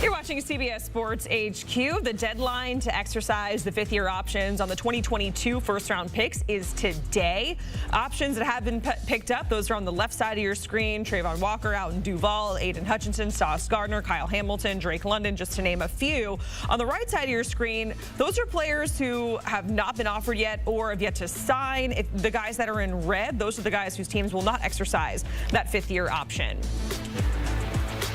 You're watching CBS Sports HQ. The deadline to exercise the fifth-year options on the 2022 first-round picks is today. Options that have been picked up, those are on the left side of your screen. Trayvon Walker out in Duval, Aiden Hutchinson, Sauce Gardner, Kyle Hamilton, Drake London, just to name a few. On the right side of your screen, those are players who have not been offered yet or have yet to sign. The guys that are in red, those are the guys whose teams will not exercise that fifth-year option.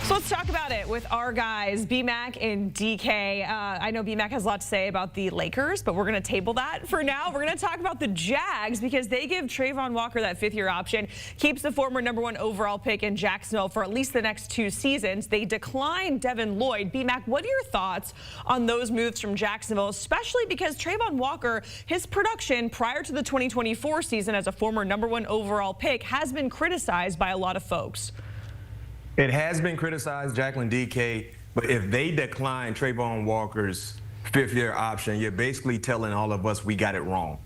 So let's talk about it with our guys, B-Mac and DK. I know B-Mac has a lot to say about the Lakers, but we're going to table that for now. We're going to talk about the Jags because they give Trayvon Walker that fifth-year option, keeps the former #1 overall pick in Jacksonville for at least the next 2 seasons. They decline Devin Lloyd. B-Mac, what are your thoughts on those moves from Jacksonville, especially because Trayvon Walker, his production prior to the 2024 season as a former #1 overall pick has been criticized by a lot of folks? It has been criticized, Jacqueline, DK, but if they decline Trayvon Walker's fifth-year option, you're basically telling all of us we got it wrong,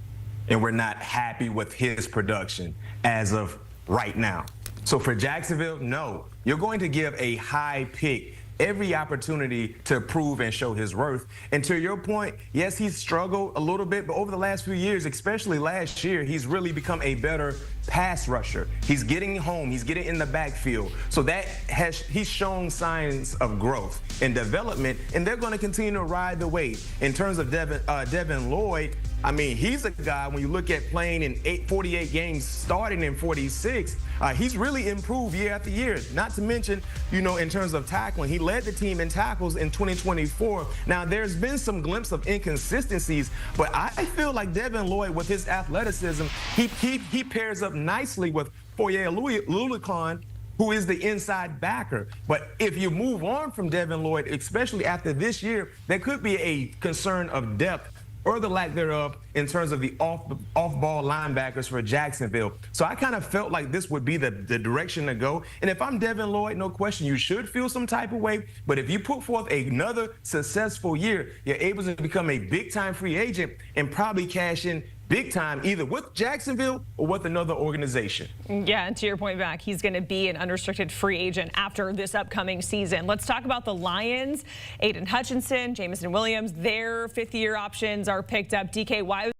and we're not happy with his production as of right now. So for Jacksonville, no, you're going to give a high pick every opportunity to prove and show his worth. And to your point, yes, he's struggled a little bit, but over the last few years, especially last year, he's really become a better pass rusher. He's getting home, he's getting in the backfield. So he's shown signs of growth and development, and they're going to continue to ride the wave. In terms of Devin Lloyd, I mean, he's a guy, when you look at playing in 48 games, starting in 46, he's really improved year after year. Not to mention, you know, in terms of tackling, he led the team in tackles in 2024. Now, there's been some glimpse of inconsistencies, but I feel like Devin Lloyd, with his athleticism, he pairs up nicely with Foye Oluokun, who is the inside backer. But if you move on from Devin Lloyd, especially after this year, there could be a concern of depth or the lack thereof in terms of the off-ball linebackers for Jacksonville. So I kind of felt like this would be the direction to go. And if I'm Devin Lloyd, no question, you should feel some type of way. But if you put forth another successful year, you're able to become a big-time free agent and probably cash in big time, either with Jacksonville or with another organization. Yeah, and to your point back, he's going to be an unrestricted free agent after this upcoming season. Let's talk about the Lions. Aiden Hutchinson, Jameson Williams, their fifth-year options are picked up. DK, why?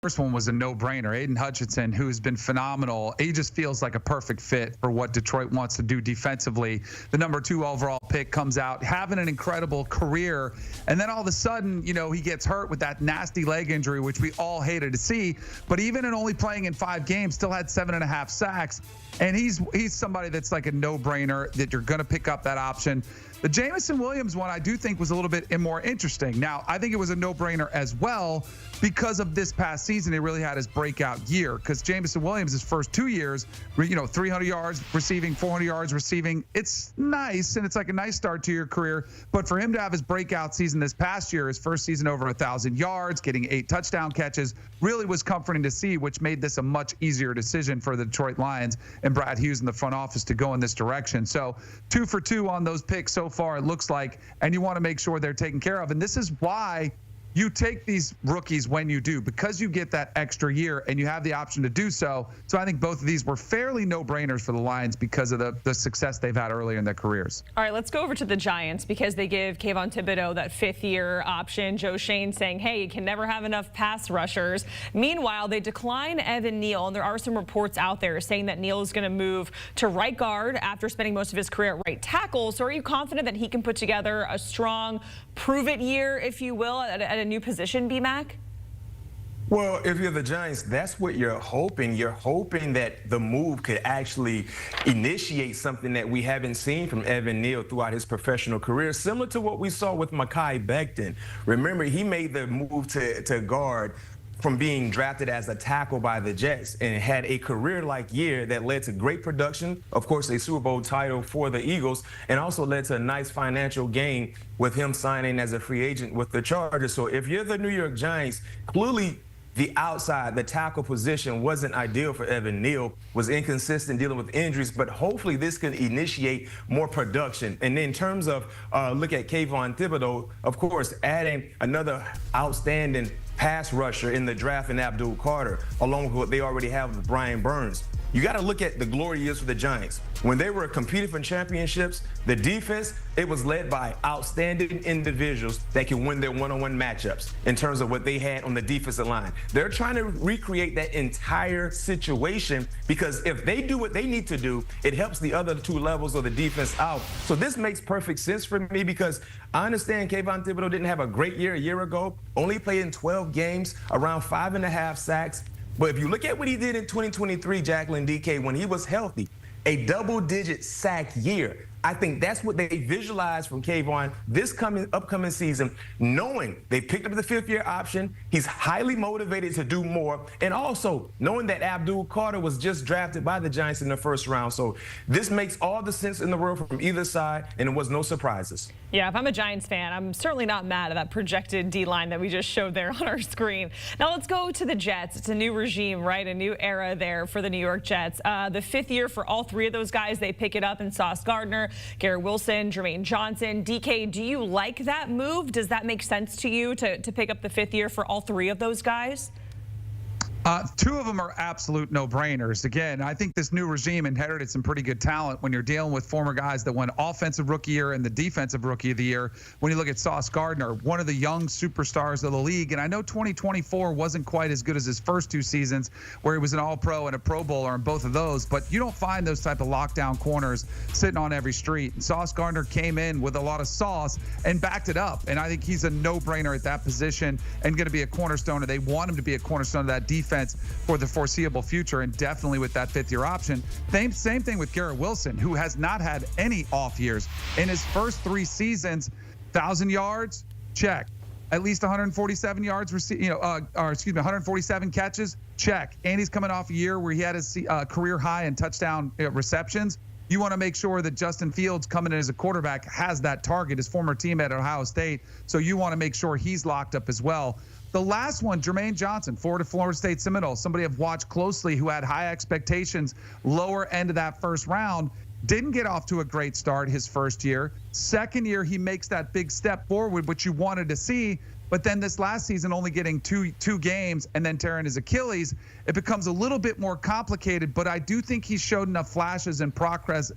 First one was a no-brainer. Aiden Hutchinson, who's been phenomenal. He just feels like a perfect fit for what Detroit wants to do defensively. The #2 overall pick comes out, having an incredible career, and then all of a sudden, you know, he gets hurt with that nasty leg injury, which we all hated to see. But even in only playing in 5 games, still had 7.5 sacks. And he's somebody that's like a no-brainer that you're going to pick up that option. The Jameson Williams one I do think was a little bit more interesting. Now, I think it was a no-brainer as well because of this past season. He really had his breakout year because Jameson Williams, his first 2 years, you know, 300 yards receiving, 400 yards receiving. It's nice, and it's like a nice start to your career. But for him to have his breakout season this past year, his first season over 1,000 yards, getting 8 touchdown catches, really was comforting to see, which made this a much easier decision for the Detroit Lions and Brad Hughes in the front office to go in this direction. So 2 for 2 on those picks so far, it looks like, and you want to make sure they're taken care of. And this is why you take these rookies when you do, because you get that extra year and you have the option to do so. So I think both of these were fairly no-brainers for the Lions because of the success they've had earlier in their careers. All right, let's go over to the Giants because they give Kayvon Thibodeau that fifth-year option. Joe Schoen saying, hey, you can never have enough pass rushers. Meanwhile, they decline Evan Neal, and there are some reports out there saying that Neal is going to move to right guard after spending most of his career at right tackle. So are you confident that he can put together a strong prove-it year, if you will, at a new position, B-Mac? Well, if you're the Giants, that's what you're hoping. You're hoping that the move could actually initiate something that we haven't seen from Evan Neal throughout his professional career, similar to what we saw with Mekhi Becton. Remember, he made the move to guard from being drafted as a tackle by the Jets and had a career-like year that led to great production, of course, a Super Bowl title for the Eagles, and also led to a nice financial gain with him signing as a free agent with the Chargers. So if you're the New York Giants, clearly the outside, the tackle position wasn't ideal for Evan Neal, was inconsistent dealing with injuries, but hopefully this could initiate more production. And in terms of look at Kayvon Thibodeau, of course, adding another outstanding pass rusher in the draft in Abdul Carter, along with what they already have with Brian Burns. you got to look at the glory years for the Giants. When they were competing for championships, the defense, it was led by outstanding individuals that can win their one-on-one matchups in terms of what they had on the defensive line. They're trying to recreate that entire situation because if they do what they need to do, it helps the other two levels of the defense out. So this makes perfect sense for me because I understand Kayvon Thibodeau didn't have a great year a year ago, only played in 12 games, around 5.5 sacks. But if you look at what he did in 2023, Jacqueline DK, when he was healthy, a double-digit sack year. I think that's what they visualized from Kayvon this upcoming season, knowing they picked up the fifth-year option. He's highly motivated to do more, and also knowing that Abdul Carter was just drafted by the Giants in the first round. So this makes all the sense in the world from either side, and it was no surprises. Yeah, if I'm a Giants fan, I'm certainly not mad at that projected D-line that we just showed there on our screen. Now let's go to the Jets. It's a new regime, right? A new era there for the New York Jets. The fifth year for all three of those guys, they pick it up in Sauce Gardner, Garrett Wilson, Jermaine Johnson. DK, do you like that move? Does that make sense to you to pick up the fifth year for all three of those guys? Two of them are absolute no-brainers. Again, I think this new regime inherited some pretty good talent when you're dealing with former guys that won Offensive Rookie Year and the Defensive Rookie of the Year. When you look at Sauce Gardner, one of the young superstars of the league, and I know 2024 wasn't quite as good as his first two seasons where he was an All-Pro and a Pro Bowler in both of those, but you don't find those type of lockdown corners sitting on every street. And Sauce Gardner came in with a lot of sauce and backed it up, and I think he's a no-brainer at that position and going to be a cornerstone, or they want him to be a cornerstone of that defense for the foreseeable future, and definitely with that fifth-year option. Same thing with Garrett Wilson, who has not had any off years. In his first three seasons, 1,000 yards, check. At least 147 yards, 147 catches, check. And he's coming off a year where he had his career high in touchdown receptions. You want to make sure that Justin Fields coming in as a quarterback has that target, his former teammate at Ohio State. So you want to make sure he's locked up as well. The last one, Jermaine Johnson, Florida State Seminole, somebody I've watched closely who had high expectations, lower end of that first round, didn't get off to a great start his first year. Second year, he makes that big step forward, which you wanted to see. But then this last season, only getting two games and then tearing his Achilles, it becomes a little bit more complicated. But I do think he showed enough flashes and progress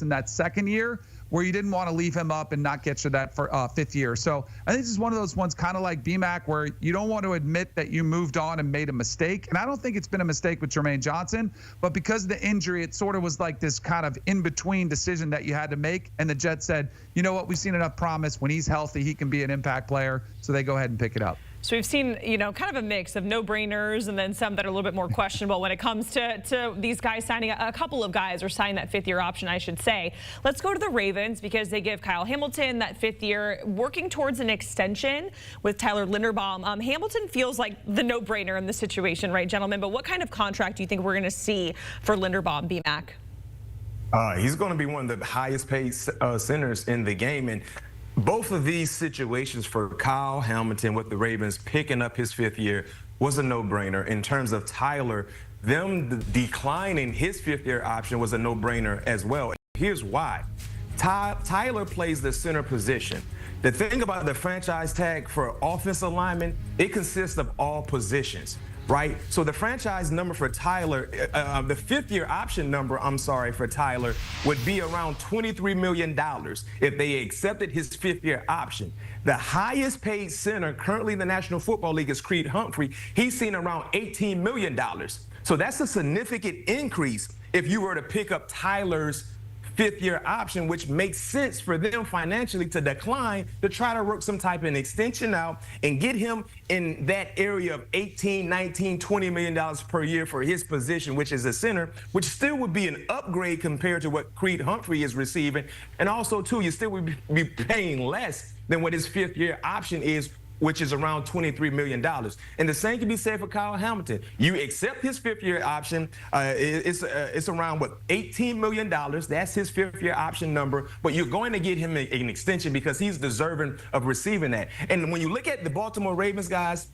in that second year where you didn't want to leave him up and not get to that for fifth year. So I think this is one of those ones kind of like BMAC where you don't want to admit that you moved on and made a mistake. And I don't think it's been a mistake with Jermaine Johnson, but because of the injury, it sort of was like this kind of in-between decision that you had to make. And the Jets said, you know what, we've seen enough promise. When he's healthy, he can be an impact player. So they go ahead and pick it up. So we've seen, kind of a mix of no-brainers and then some that are a little bit more questionable when it comes to these guys signing. A couple of guys are signing that fifth-year option, I should say. Let's go to the Ravens because they give Kyle Hamilton that fifth year, working towards an extension with Tyler Linderbaum. Hamilton feels like the no-brainer in this situation, right, gentlemen? But what kind of contract do you think we're going to see for Linderbaum, BMAC? He's going to be one of the highest-paid centers in the game, and both of these situations for Kyle Hamilton with the Ravens picking up his fifth year was a no-brainer. In terms of Tyler, them declining his fifth-year option was a no-brainer as well. Here's why. Tyler plays the center position. The thing about the franchise tag for offensive linemen, it consists of all positions, right? So the franchise number for Tyler, the fifth-year option number, for Tyler, would be around $23 million if they accepted his fifth-year option. The highest paid center currently in the National Football League is Creed Humphrey. He's seen around $18 million. So that's a significant increase if you were to pick up Tyler's fifth-year option, which makes sense for them financially to decline to try to work some type of an extension out and get him in that area of $18, $19, $20 million per year for his position, which is a center, which still would be an upgrade compared to what Creed Humphrey is receiving. And also, too, you still would be paying less than what his fifth-year option is, which is around $23 million. And the same can be said for Kyle Hamilton. You accept his fifth-year option. It's around, $18 million. That's his fifth-year option number. But you're going to get him an extension because he's deserving of receiving that. And when you look at the Baltimore Ravens, guys,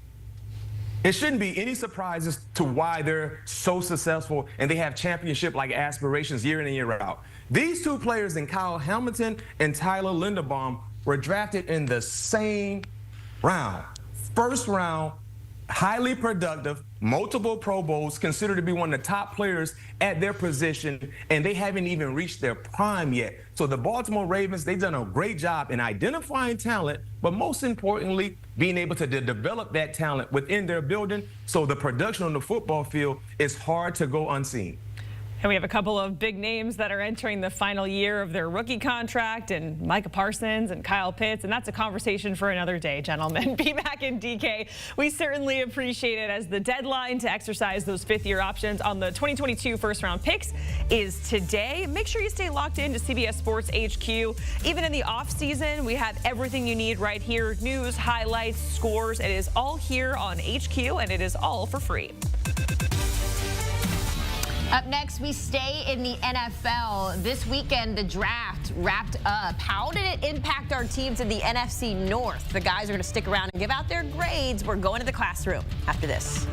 it shouldn't be any surprises to why they're so successful and they have championship-like aspirations year in and year out. These two players, in Kyle Hamilton and Tyler Linderbaum, were drafted in the same round. First round, highly productive, multiple Pro Bowls, considered to be one of the top players at their position, and they haven't even reached their prime yet. So the Baltimore Ravens, they've done a great job in identifying talent, but most importantly, being able to develop that talent within their building, so the production on the football field is hard to go unseen. And we have a couple of big names that are entering the final year of their rookie contract, and Micah Parsons and Kyle Pitts, and that's a conversation for another day, gentlemen. B-Mac and DK, we certainly appreciate it, as the deadline to exercise those fifth-year options on the 2022 first-round picks is today. Make sure you stay locked in to CBS Sports HQ. Even in the off-season, we have everything you need right here. News, highlights, scores. It is all here on HQ, and it is all for free. Up next, we stay in the NFL. This weekend, the draft wrapped up. How did it impact our teams in the NFC North? The guys are going to stick around and give out their grades. We're going to the classroom after this.